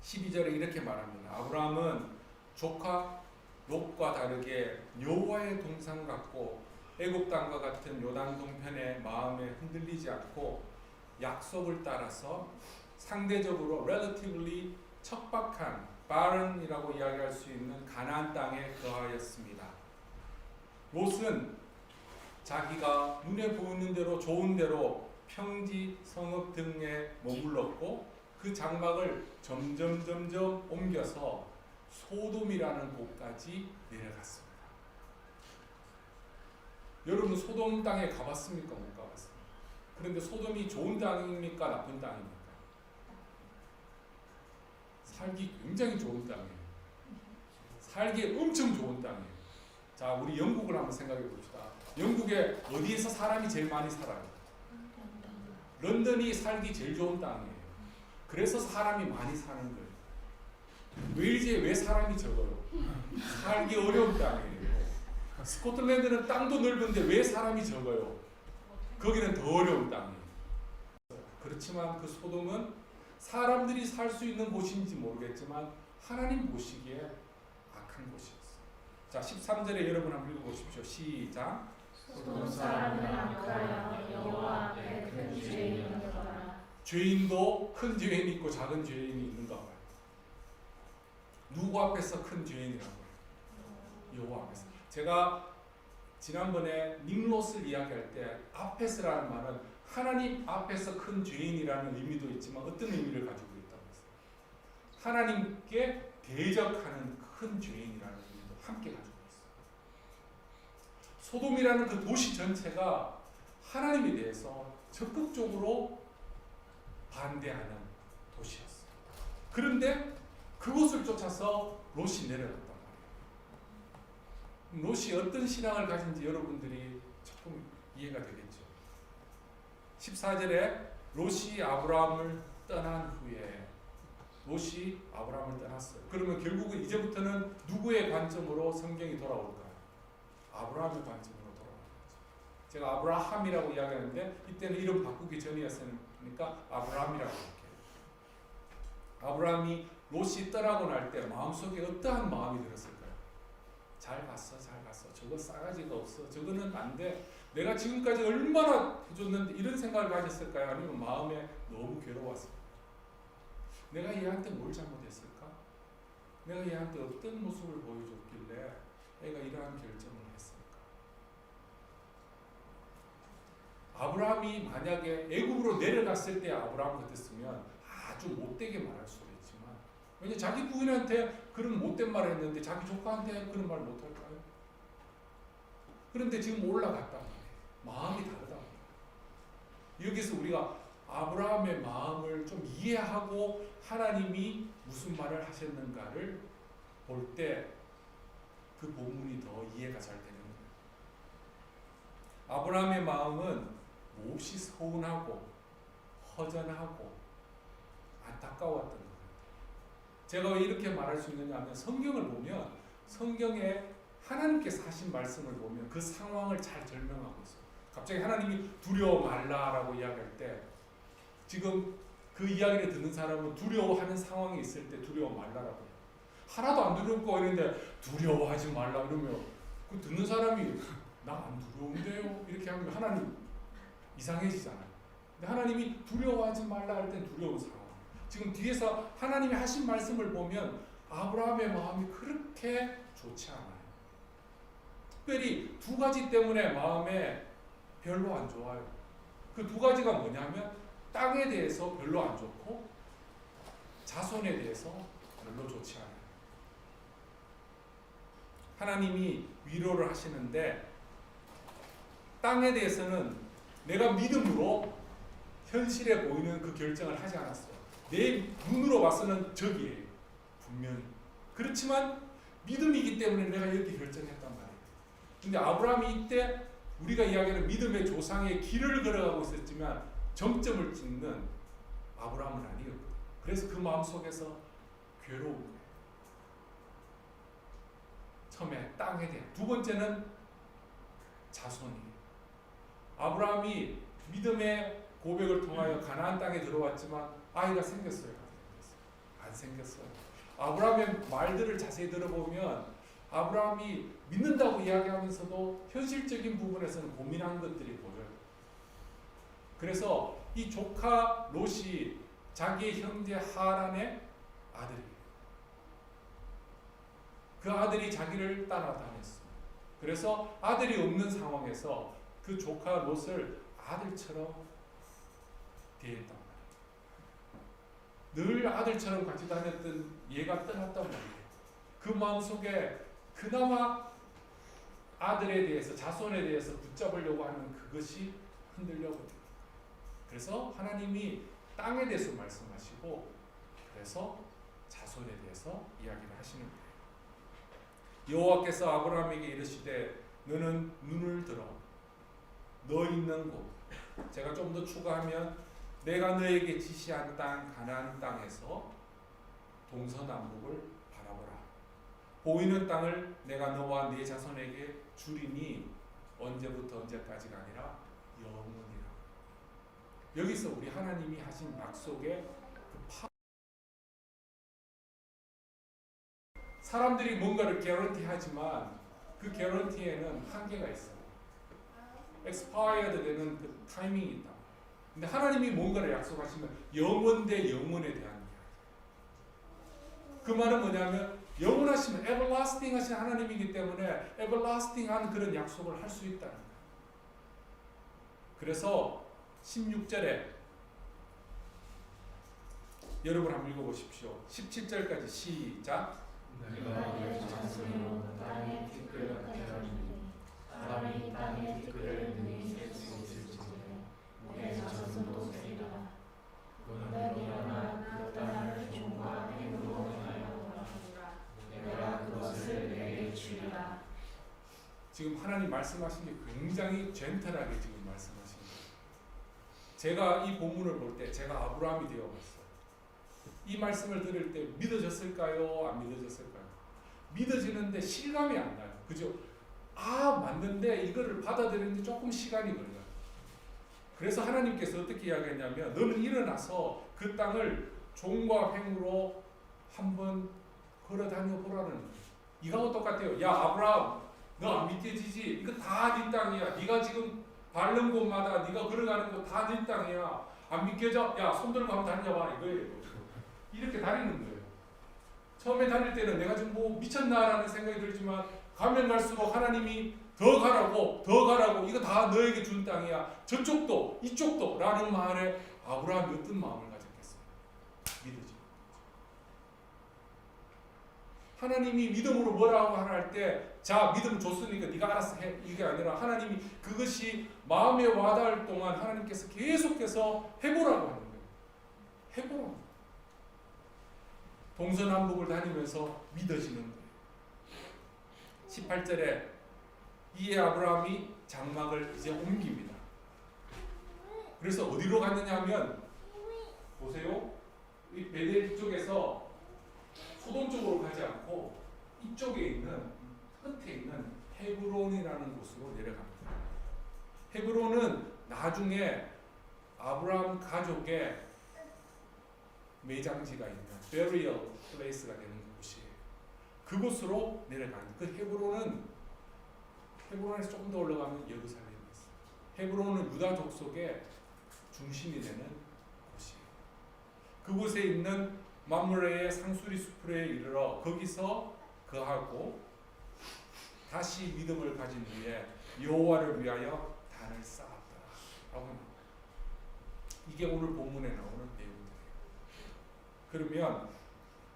12절에 이렇게 말합니다. 아브라함은 조카 롯과 다르게 여호와의 동산 같고 애굽 땅과 같은 요단 동편의 마음에 흔들리지 않고 약속을 따라서 상대적으로 relatively 척박한 바른이라고 이야기할 수 있는 가나안 땅에 거하였습니다. 롯은 자기가 눈에 보이는 대로 좋은 대로 평지, 성읍 등에 머물렀고 그 장막을 점점 옮겨서 소돔이라는 곳까지 내려갔습니다. 여러분 소돔 땅에 가봤습니까? 못 가봤습니까? 그런데 소돔이 좋은 땅입니까? 나쁜 땅입니까? 살기 굉장히 좋은 땅이에요. 살기 엄청 좋은 땅이에요. 자, 우리 영국을 한번 생각해 봅시다. 영국에 어디에서 사람이 제일 많이 살아요? 런던이 살기 제일 좋은 땅이에요. 그래서 사람이 많이 사는 거예요. 웨일즈에 왜 사람이 적어요? 살기 어려운 땅이에요. 스코틀랜드는 땅도 넓은데 왜 사람이 적어요? 거기는 더 어려운 땅이에요. 그렇지만 그 소돔은 사람들이 살 수 있는 곳인지 모르겠지만 하나님 보시기에 악한 곳이었어요. 자, 13절에 여러분 한번 읽어보십시오. 시작. 소돔 사람은 악하여 여호와 앞에 큰 죄인이었더라. 죄인도 큰 죄인이 있고 작은 죄인이 있는가 봐요. 누구 앞에서 큰 죄인이라고 해요? 여호와 앞에서. 제가 지난번에 닉롯을 이야기할 때 앞에서라는 말은 하나님 앞에서 큰 죄인이라는 의미도 있지만 어떤 의미를 가지고 있다고 했어요? 하나님께 대적하는 큰 죄인이라는 의미도 함께 가지고 있어요. 소돔이라는 그 도시 전체가 하나님에 대해서 적극적으로 반대하는 도시였어요. 그런데 그곳을 쫓아서 롯이 내려갔단 말이에요. 롯이 어떤 신앙을 가진지 여러분들이 조금 이해가 되겠죠. 14절에 롯이 아브라함을 떠난 후에 롯이 아브라함을 떠났어요. 그러면 결국은 이제부터는 누구의 관점으로 성경이 돌아올까요? 아브라함의 관점으로 돌아오는 거죠. 제가 아브라함이라고 이야기하는데 이때는 이름 바꾸기 전이었으니까 아브라함이라고 할게요. 아브라함이 롯이 떠나고 날 때 마음속에 어떠한 마음이 들었을까요? 잘 갔어. 저거 싸가지가 없어. 저거는 안 돼. 내가 지금까지 얼마나 해줬는데 이런 생각을 가졌을까요? 아니면 마음에 너무 괴로웠을까요? 내가 얘한테 뭘 잘못했을까? 내가 얘한테 어떤 모습을 보여줬길래 애가 이러한 결정을 했을까? 아브라함이 만약에 애굽으로 내려갔을 때 아브라함 같았으면 아주 못되게 말할 수도 있지만 왜냐 자기 부인한테 그런 못된 말을 했는데 자기 조카한테 그런 말 못할까요? 그런데 지금 올라갔단 말이에요. 마음이 다르다. 여기서 우리가 아브라함의 마음을 좀 이해하고 하나님이 무슨 말을 하셨는가를 볼 때 그 본문이 더 이해가 잘 되는 거예요. 아브라함의 마음은 몹시 서운하고 허전하고 안타까웠던 거예요. 제가 왜 이렇게 말할 수 있느냐 하면 성경을 보면 성경에 하나님께서 하신 말씀을 보면 그 상황을 잘 설명하고 있어요. 갑자기 하나님이 두려워 말라라고 이야기할 때 지금 그 이야기를 듣는 사람은 두려워하는 상황이 있을 때 두려워 말라라고 해요. 하나도 안 두렵고 이런데 두려워하지 말라 그러면 그 듣는 사람이 나 안 두려운데요? 이렇게 하면 하나님 이상해지잖아요. 근데 하나님이 두려워하지 말라 할 땐 두려운 상황. 지금 뒤에서 하나님이 하신 말씀을 보면 아브라함의 마음이 그렇게 좋지 않아요. 특별히 두 가지 때문에 마음에 별로 안 좋아요. 그 두 가지가 뭐냐면 땅에 대해서 별로 안 좋고 자손에 대해서 별로 좋지 않아요. 하나님이 위로를 하시는데 땅에 대해서는 내가 믿음으로 현실에 보이는 그 결정을 하지 않았어요. 내 눈으로 봐서는 적이에요. 분명히. 그렇지만 믿음이기 때문에 내가 이렇게 결정했단 말이에요. 근데 아브라함이 이때 우리가 이야기하는 믿음의 조상의 길을 걸어가고 있었지만 정점을 찍는 아브라함은 아니었거든요. 그래서 그 마음속에서 괴로운 거예요. 처음에 땅에 대한. 두 번째는 자손이에요. 아브라함이 믿음의 고백을 통하여 가나안 땅에 들어왔지만 아이가 생겼어요? 안 생겼어요. 아브라함의 말들을 자세히 들어보면 아브라함이 믿는다고 이야기하면서도 현실적인 부분에서는 고민한 것들이 보여요. 그래서 이 조카 롯이 자기의 형제 하란의 아들이에요. 그 아들이 자기를 따라다녔어요. 그래서 아들이 없는 상황에서 그 조카 롯을 아들처럼 대했단 말이에요. 늘 아들처럼 같이 다녔던 얘가 떠났단 말이에요. 그 마음속에 그나마 아들에 대해서 자손에 대해서 붙잡으려고 하는 그것이 흔들려거든요. 그래서 하나님이 땅에 대해서 말씀하시고 그래서 자손에 대해서 이야기를 하시는 거예요. 여호와께서 아브라함에게 이르시되 너는 눈을 들어 너 있는 곳 제가 좀 더 추가하면 내가 너에게 지시한 땅 가나안 땅에서 동서남북을 바라보라. 보이는 땅을 내가 너와 네 자손에게 주리니 언제부터 언제까지가 아니라 영원이라. 여기서 우리 하나님이 하신 약속의 그 사람들이 뭔가를 개런티하지만 그 개런티에는 한계가 있어요. expired 되는 그 타이밍이 있다. 근데 하나님이 뭔가를 약속하시면 영원 대 영원에 대한 이야기. 그 말은 뭐냐면 영원하시면 everlasting 하신 하나님이기 때문에 everlasting한 그런 약속을 할 수 있다는 거예요. 그래서 16절에 여러분 한번 읽어보십시오. 17절까지 시작. 내가 내 자손으로 땅의 티끌 같게 하리니 사람이 땅의 티끌을 능히 셀 수 있을지니 내 자손도 세리라. 너는 일어나 그 땅을 종과 행으로 행하여 내가 그것을 내게 주리라. 지금 하나님 말씀하신 게 굉장히 젠틀하게 지금 말씀하신 거예요. 제가 이 본문을 볼 때 제가 아브라함이 되어봤어요. 이 말씀을 들을 때 믿어졌을까요? 안 믿어졌을까요? 믿어지는데 실감이 안 나요. 그죠? 맞는데 이거를 받아들이는데 조금 시간이 걸려요. 그래서 하나님께서 어떻게 이야기했냐면 너는 일어나서 그 땅을 종과 횡으로 한번 걸어다녀 보라는 거예요. 이거하고 똑같아요. 야 아브라함 너 안 믿겨지지? 이거 다 네 땅이야. 네가 지금 밟는 곳마다 네가 걸어가는 곳 다 네 땅이야. 안 믿겨져? 야 손 들고 한번 다녀봐 이거예요. 이렇게 다니는 거예요. 처음에 다닐 때는 내가 지금 뭐 미쳤나라는 생각이 들지만 가면 갈수록 하나님이 더 가라고 이거 다 너에게 준 땅이야. 저쪽도 이쪽도 라는 말에 아브라함이 어떤 마음을 가졌겠어요? 믿어지는 거죠. 하나님이 믿음으로 뭐라고 할 때 자 믿음 줬으니까 네가 알아서 해 이게 아니라 하나님이 그것이 마음에 와닿을 동안 하나님께서 계속해서 해보라고 하는 거예요. 해보라고. 동서남북을 다니면서 믿어지는 거예요. 18절에 이에 아브라함이 장막을 이제 옮깁니다. 그래서 어디로 갔느냐 하면 보세요. 이 베델 쪽에서 소돔 쪽으로 가지 않고 이쪽에 있는 끝에 있는 헤브론이라는 곳으로 내려갑니다. 헤브론은 나중에 아브라함 가족의 매장지가 있는 burial place가 되는 곳이에요. 그곳으로 내려가는 그 헤브론에서 조금 더 올라가면 예루살렘이 있어요. 헤브론은 유다 족속의 중심이 되는 곳이에요. 그곳에 있는 mamre의 상수리 숲에 이르러 거기서 거하고 다시 믿음을 가진 후에 여호와를 위하여 단을 쌓았다라고 합니다. 이게 오늘 본문에 나오는 내용들이에요. 그러면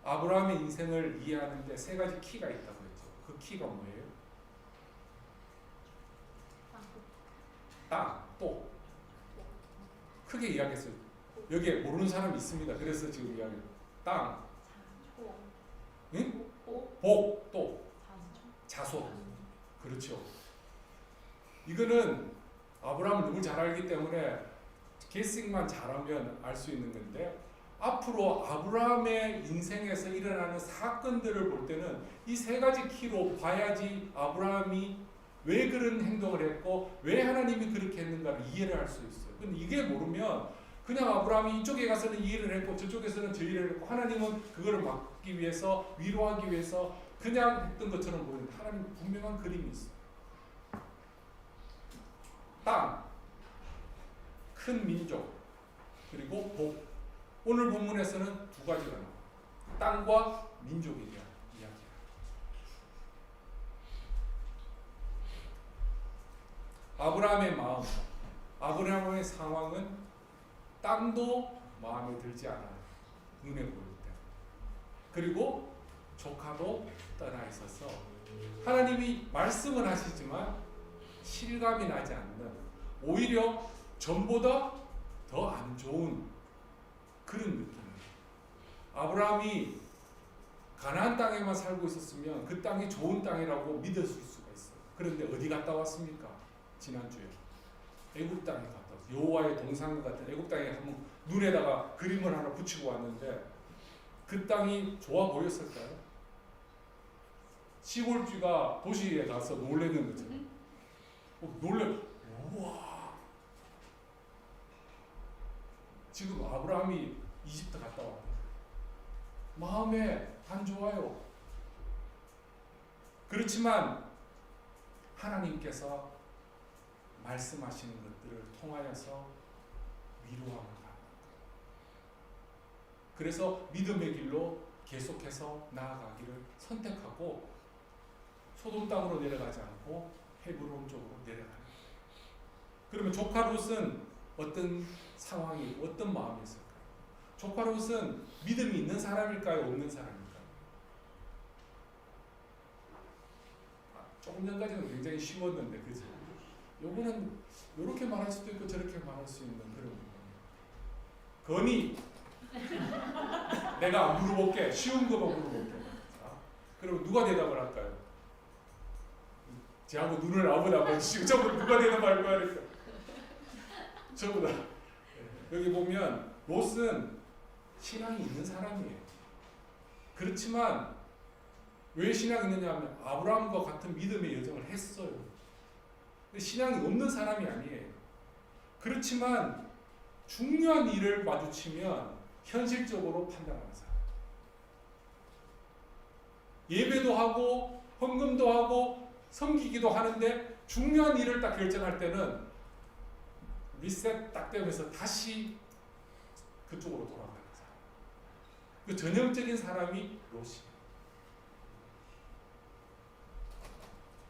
아브라함의 인생을 이해하는데 세 가지 키가 있다고 했죠. 그 키가 뭐예요? 땅, 또 크게 이야기했어요. 여기에 모르는 사람이 있습니다. 그래서 지금 이야기. 땅, 응? 복, 또 자손. 그렇죠. 이거는 아브라함을 너무 잘 알기 때문에 게싱만 잘하면 알 수 있는 건데 앞으로 아브라함의 인생에서 일어나는 사건들을 볼 때는 이 세 가지 키로 봐야지 아브라함이 왜 그런 행동을 했고 왜 하나님이 그렇게 했는가를 이해를 할 수 있어요. 근데 이게 모르면 그냥 아브라함이 이쪽에 가서는 이 일을 했고 저쪽에서는 저 일을 했고 하나님은 그거를 막기 위해서 위로하기 위해서 그냥 했던 것처럼 보이는데 하나님 분명한 그림이 있어요. 땅, 큰 민족, 그리고 복. 오늘 본문에서는 두 가지가 나와요. 땅과 민족에 대한 이야기예요. 아브라함의 마음, 아브라함의 상황은 땅도 마음에 들지 않아요. 눈에 보일 때. 그리고 조카도 떠나 있어서 하나님이 말씀을 하시지만 실감이 나지 않는, 오히려 전보다 더 안 좋은 그런 느낌이에요. 아브라함이 가나안 땅에만 살고 있었으면 그 땅이 좋은 땅이라고 믿었을 수가 있어요. 그런데 어디 갔다 왔습니까? 지난주에 애굽 땅에 갔다 왔어요. 여호와의 동상 같은 애굽 땅에 한번 눈에다가 그림을 하나 붙이고 왔는데 그 땅이 좋아 보였을까요? 시골쥐가 도시에 가서 놀래는 거죠. 우와. 지금 아브라함이 이집트 갔다 왔대요. 마음에 안 좋아요. 그렇지만 하나님께서 말씀하시는 것들을 통하여서 위로하는 거예요. 그래서 믿음의 길로 계속해서 나아가기를 선택하고 소돔 땅으로 내려가지 않고 헤브론 쪽으로 내려가는 거예요. 그러면 조카 롯은 어떤 상황이, 어떤 마음이 있을까요? 조카 롯은 믿음이 있는 사람일까요? 없는 사람일까요? 조금 전까지는 굉장히 쉬웠는데, 그죠? 요거는 이렇게 말할 수도 있고 저렇게 말할 수 있는 그런 부분이에요. 건이 내가 안 물어볼게. 쉬운 거만 물어볼게. 그럼 누가 대답을 할까요? 제하고 눈을 아무나 저거 누가 대답할 거야? 그러니까. 저보다. 여기 보면 롯은 신앙이 있는 사람이에요. 그렇지만 왜 신앙이 있느냐 하면 아브라함과 같은 믿음의 여정을 했어요. 근데 신앙이 없는 사람이 아니에요. 그렇지만 중요한 일을 마주치면 현실적으로 판단하는 사람. 예배도 하고 헌금도 하고 섬기기도 하는데 중요한 일을 딱 결정할 때는 리셋 딱 되면서 다시 그쪽으로 돌아가는 사람. 그 전형적인 사람이 롯이에요.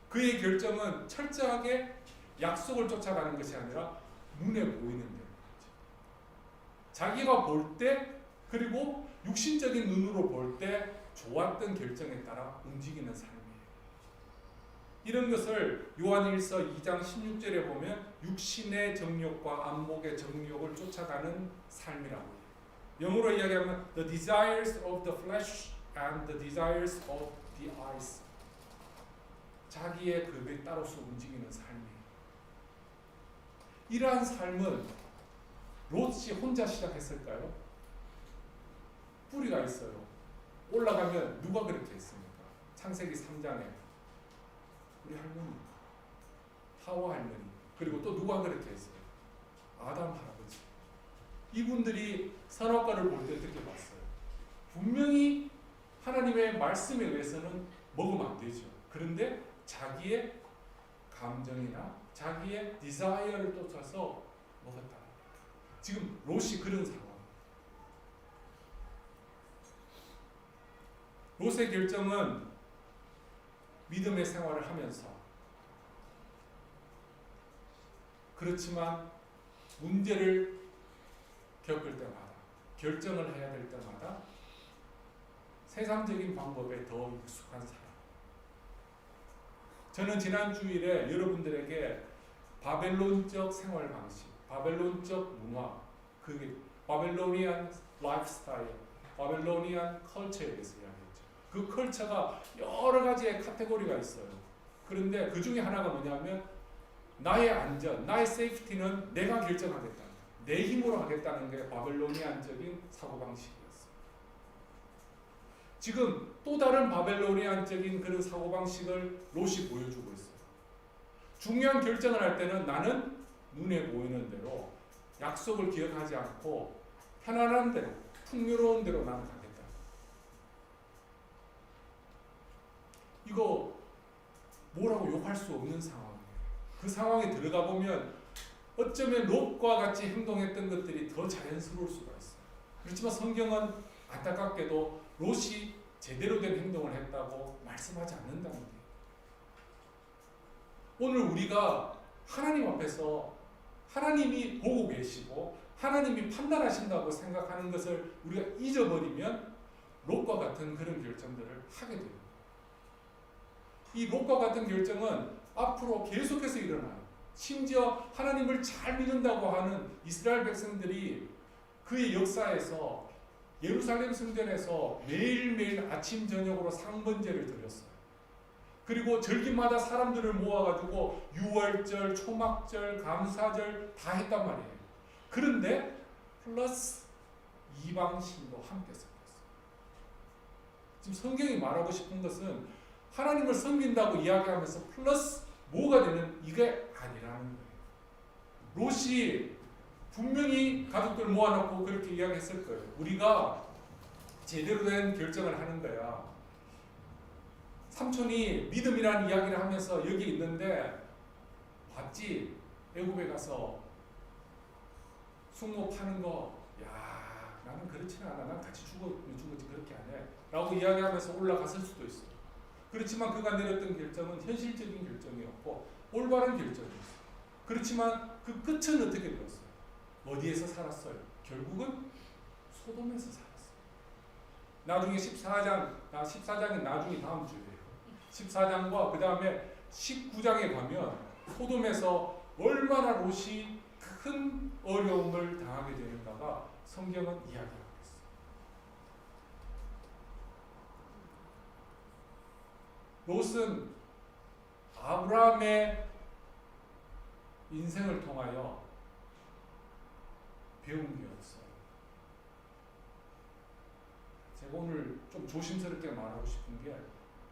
그의 결정은 철저하게 약속을 쫓아가는 것이 아니라 눈에 보이는 대로. 자기가 볼 때, 그리고 육신적인 눈으로 볼 때 좋았던 결정에 따라 움직이는 삶이에요. 이런 것을 요한일서 2장 16절에 보면 육신의 정욕과 안목의 정욕을 쫓아가는 삶이라고 해요. 영어로 이야기하면 the desires of the flesh and the desires of the eyes. 자기의 급에 따라서 움직이는 삶이에요. 이러한 삶은 롯이 혼자 시작했을까요? 뿌리가 있어요. 올라가면 누가 그렇게 했습니까? 창세기 3장에 우리 할머니, 하와 할머니, 그리고 또 누가 그렇게 했어요? 아담 할아버지. 이분들이 선악과를 볼 때 어떻게 봤어요? 분명히 하나님의 말씀에 의해서는 먹으면 안 되죠. 그런데 자기의 감정이나 자기의 디자이어를 쫓아서 먹었다. 지금 롯이 그런 상황. 롯의 결정은 믿음의 생활을 하면서, 그렇지만 문제를 겪을 때마다, 결정을 해야 될 때마다 세상적인 방법에 더 익숙한 사람. 저는 지난 주일에 여러분들에게 바벨론적 생활 방식, 바벨론적 문화, 그게 바벨로니안 라이프스타일, 바벨로니안 컬처에 대해서 이야기했죠. 그 컬처가 여러 가지의 카테고리가 있어요. 그런데 그 중에 하나가 뭐냐면 나의 안전, 나의 세이프티는 내가 결정하겠다. 내 힘으로 하겠다는 게 바벨로니안적인 사고방식이었어요. 지금 또 다른 바벨로니안적인 그런 사고방식을 롯이 보여주고 있어요. 중요한 결정을 할 때는 나는 눈에 보이는 대로, 약속을 기억하지 않고 편안한 대로, 풍요로운 대로 나는 가겠다. 이거 뭐라고 욕할 수 없는 상황이에요. 그 상황에 들어가 보면 어쩌면 롯과 같이 행동했던 것들이 더 자연스러울 수가 있어요. 그렇지만 성경은 안타깝게도 롯이 제대로 된 행동을 했다고 말씀하지 않는다는 거예요. 오늘 우리가 하나님 앞에서 하나님이 보고 계시고 하나님이 판단하신다고 생각하는 것을 우리가 잊어버리면 롯과 같은 그런 결정들을 하게 됩니다. 이 롯과 같은 결정은 앞으로 계속해서 일어나요. 심지어 하나님을 잘 믿는다고 하는 이스라엘 백성들이 그의 역사에서 예루살렘 성전에서 매일매일 아침 저녁으로 상번제를 드렸어요. 그리고 절기마다 사람들을 모아가지고 유월절, 초막절, 감사절 다 했단 말이에요. 그런데 플러스 이방신도 함께 섞였어요. 지금 성경이 말하고 싶은 것은 하나님을 섬긴다고 이야기하면서 플러스 뭐가 되는 이게 아니라는 거예요. 롯이 분명히 가족들 모아놓고 그렇게 이야기했을 거예요. 우리가 제대로 된 결정을 하는 거야. 삼촌이 믿음이라는 이야기를 하면서 여기 있는데 봤지? 애굽에 가서 숙모 파는 거. 야, 나는 그렇지는 않아. 난 같이 죽었지 그렇게 안 해. 라고 이야기하면서 올라갔을 수도 있어요. 그렇지만 그가 내렸던 결정은 현실적인 결정이었고 올바른 결정이었어요. 그렇지만 그 끝은 어떻게 되었어요? 어디에서 살았어요? 결국은 소돔에서 살았어요. 나중에 14장이 나중에 다음 주예요. 14장과 그 다음에 19장에 가면 소돔에서 얼마나 롯이 큰 어려움을 당하게 되는가가 성경은 이야기하고 있어요. 롯은 아브라함의 인생을 통하여 배운 게 없어요. 제가 오늘 좀 조심스럽게 말하고 싶은 게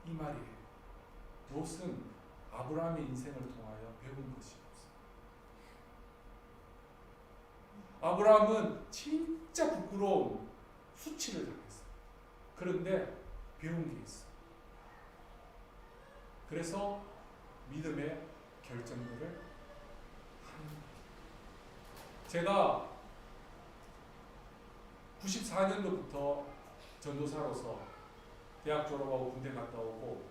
이 말이에요. 롯은 아브라함의 인생을 통하여 배운 것이 없어요. 아브라함은 진짜 부끄러운 수치를 당했어요. 그런데 배운 게 있어요. 그래서 믿음의 결정들을 하는 거예요. 제가 94년도부터 전도사로서 대학 졸업하고 군대 갔다 오고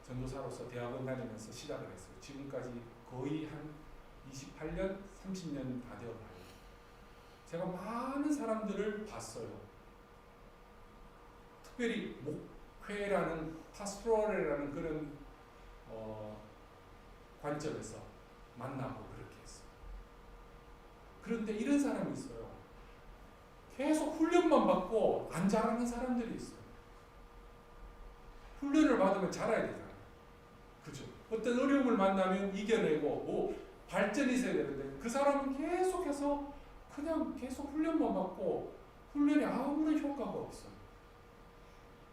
전도사로서 대학원 다니면서 시작을 했어요. 지금까지 거의 한 28년, 30년 다 되어가요. 제가 많은 사람들을 봤어요. 특별히 목회라는 파스토럴이라는 그런 관점에서 만나고 그렇게 했어요. 그런데 이런 사람이 있어요. 계속 훈련만 받고 안 자라는 사람들이 있어요. 훈련을 받으면 자라야 되잖아요. 그죠? 어떤 어려움을 만나면 이겨내고 발전이 있어야 되는데 그 사람은 계속해서 그냥 계속 훈련만 받고 훈련이 아무런 효과가 없어요.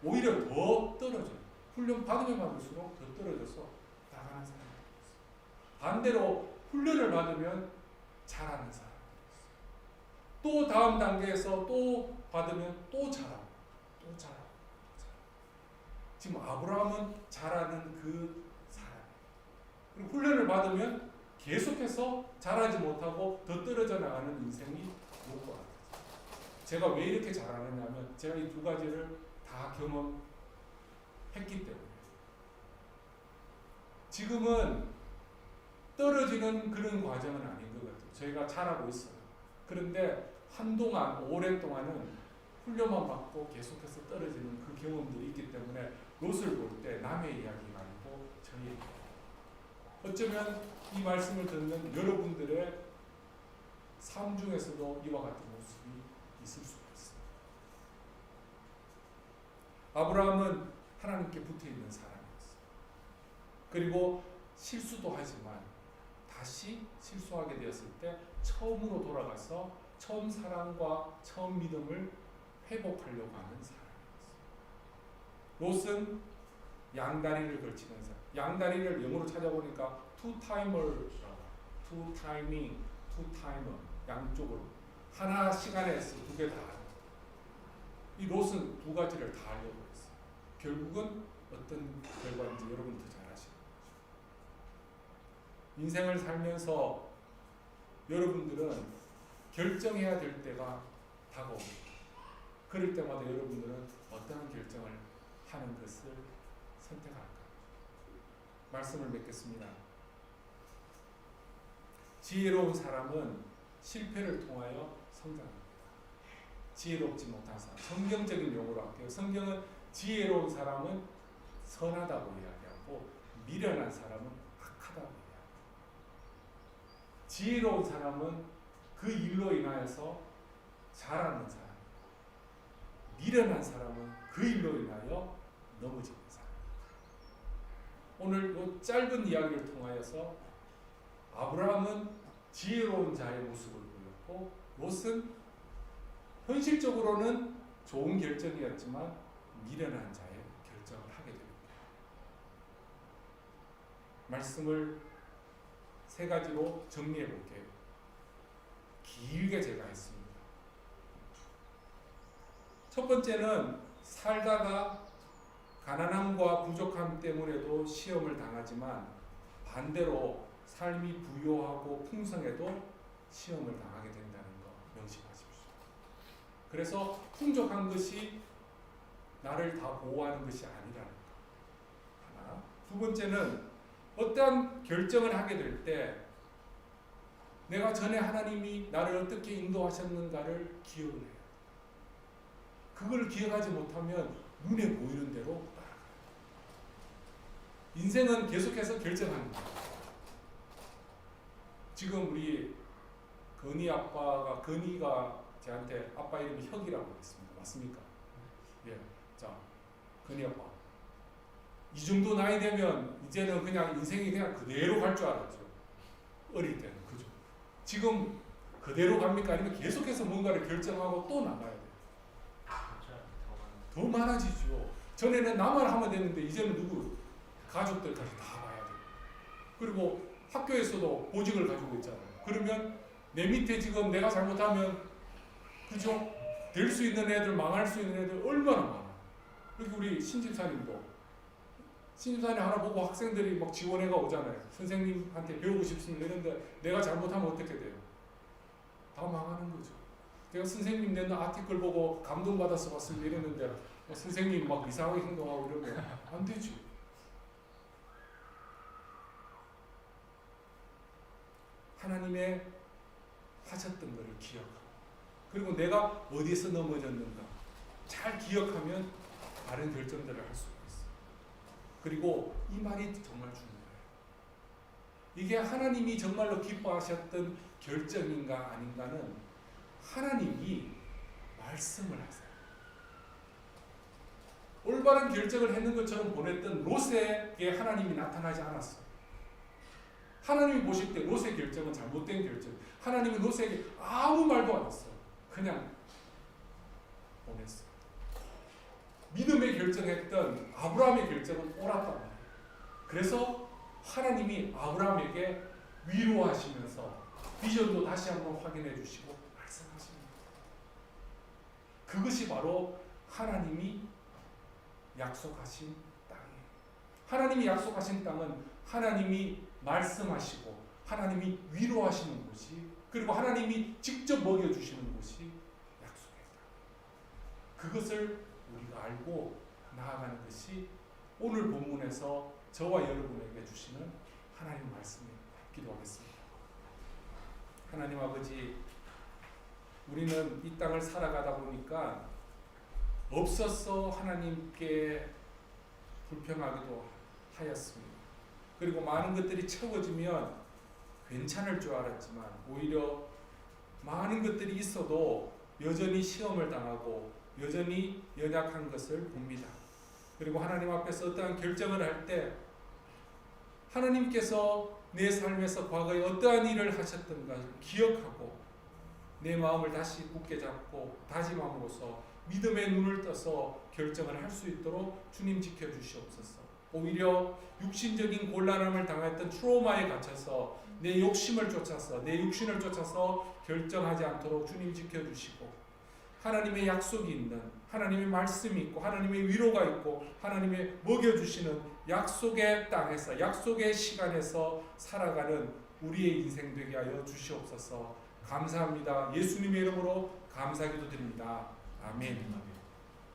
오히려 더 떨어져요. 훈련 받으면 받을수록 더 떨어져서 나가는 사람이 있어요. 반대로 훈련을 받으면 잘하는 사람이 있어요. 또 다음 단계에서 또 받으면 또 잘하고 또 잘하고. 지금 아브라함은 잘하는 그 사람이에요. 그리고 훈련을 받으면 계속해서 잘하지 못하고 더 떨어져 나가는 인생이 올 것 같아요. 제가 왜 이렇게 잘하느냐면 제가 이 두 가지를 다 경험했기 때문에. 지금은 떨어지는 그런 과정은 아닌 것 같아요. 저희가 잘하고 있어요. 그런데 한동안 오랫동안은 훈련만 받고 계속해서 떨어지는 그 경험들이 있기 때문에 롯을 볼 때 남의 이야기가 아니고 저희 얘기. 어쩌면 이 말씀을 듣는 여러분들의 삶 중에서도 이와 같은 모습이 있을 수가 있어요. 아브라함은 하나님께 붙어있는 사람이었어요. 그리고 실수도 하지만 다시 실수하게 되었을 때 처음으로 돌아가서 처음 사랑과 처음 믿음을 회복하려고 하는 사람이었어요. 롯은 양다리를 걸치는 사람. 양다리를 영어로 찾아보니까 two-timer라고. two-timing, two-timer. 양쪽으로. 하나 시간에서 두 개 다 하는. 이 롯은 두 가지를 다 하려고 했어요. 결국은 어떤 결과인지 여러분 더 잘 아시는 거죠. 인생을 살면서 여러분들은 결정해야 될 때가 다가옵니다. 그럴 때마다 여러분들은 어떠한 결정을 하는 것을 선택할까요? 말씀을 맺겠습니다. 지혜로운 사람은 실패를 통하여 성장합니다. 지혜롭지 못한 사람. 성경적인 용어로 할게요. 성경은 지혜로운 사람은 선하다고 이야기하고 미련한 사람은 악하다고 이야기합니다. 지혜로운 사람은 그 일로 인하여서 자라는 사람. 미련한 사람은 그 일로 인하여 넘어지는 사람. 오늘 이 짧은 이야기를 통하여서 아브라함은 지혜로운 자의 모습을 보였고 롯은 현실적으로는 좋은 결정이었지만 미련한 자의 결정을 하게 됩니다. 말씀을 세 가지로 정리해 볼게요. 길게 제가 했습니다. 첫 번째는 살다가 가난함과 부족함 때문에도 시험을 당하지만 반대로 삶이 부유하고 풍성해도 시험을 당하게 된다는 거 명심하십시오. 그래서 풍족한 것이 나를 다 보호하는 것이 아니라는 거. 하나. 두 번째는 어떠한 결정을 하게 될 때 내가 전에 하나님이 나를 어떻게 인도하셨는가를 기억을 해요. 그걸 기억하지 못하면 눈에 보이는 대로 따라가요. 인생은 계속해서 결정합니다. 지금 우리 건이가 저한테 아빠 이름이 혁이라고 했습니다. 맞습니까? 예. 자, 건이 아빠. 이 정도 나이 되면 이제는 그냥 인생이 그냥 그대로 갈 줄 알았죠. 어릴 때는. 그죠? 지금 그대로 갑니까? 아니면 계속해서 뭔가를 결정하고 또 나가야 돼요? 더 많아지죠. 전에는 나만 하면 됐는데 이제는 누구? 가족들까지 다 봐야 돼요. 그리고 학교에서도 보직을 가지고 있잖아요. 그러면 내 밑에 지금 내가 잘못하면 그죠? 될 수 있는 애들, 망할 수 있는 애들 얼마나 많아. 그리고 우리 신집사님 하나 보고 학생들이 막 지원회가 오잖아요. 선생님한테 배우고 싶습니다 이런데 내가 잘못하면 어떻게 돼요? 다 망하는 거죠. 제가 선생님 낸 아티클 보고 감동받아서 봤습니다 이랬는데 선생님 막 이상하게 행동하고 이러면 안 되지. 하나님의 하셨던 것을 기억하고 그리고 내가 어디서 넘어졌는가 잘 기억하면 바른 결정들을 할 수가 있어요. 그리고 이 말이 정말 중요해요. 이게 하나님이 정말로 기뻐하셨던 결정인가 아닌가는 하나님이 말씀을 하세요. 올바른 결정을 했는 것처럼 보냈던 롯에게 하나님이 나타나지 않았어요. 하나님이 보실 때 롯의 결정은 잘못된 결정. 하나님이 롯에게 아무 말도 안 했어요. 그냥 보냈어요. 믿음의 결정했던 아브라함의 결정은 옳았단 말이에요. 그래서 하나님이 아브라함에게 위로하시면서 비전도 다시 한번 확인해 주시고 말씀하십니다. 그것이 바로 하나님이 약속하신 땅이에요. 하나님이 약속하신 땅은 하나님이 말씀하시고 하나님이 위로하시는 곳이, 그리고 하나님이 직접 먹여주시는 곳이 약속의 땅. 그것을 우리가 알고 나아가는 것이 오늘 본문에서 저와 여러분에게 주시는 하나님 말씀입니다. 기도하겠습니다. 하나님 아버지, 우리는 이 땅을 살아가다 보니까 없어서 하나님께 불평하기도 하였습니다. 그리고 많은 것들이 채워지면 괜찮을 줄 알았지만 오히려 많은 것들이 있어도 여전히 시험을 당하고 여전히 연약한 것을 봅니다. 그리고 하나님 앞에서 어떠한 결정을 할 때 하나님께서 내 삶에서 과거에 어떠한 일을 하셨던가 기억하고 내 마음을 다시 굳게 잡고 다짐함으로써 믿음의 눈을 떠서 결정을 할 수 있도록 주님 지켜주시옵소서. 오히려 육신적인 곤란함을 당했던 트로마에 갇혀서 내 욕심을 쫓아서 내 육신을 쫓아서 결정하지 않도록 주님 지켜주시고, 하나님의 약속이 있는, 하나님의 말씀이 있고 하나님의 위로가 있고 하나님의 먹여주시는 약속의 땅에서 약속의 시간에서 살아가는 우리의 인생 되게 하여 주시옵소서. 감사합니다. 예수님의 이름으로 감사기도 드립니다. 아멘.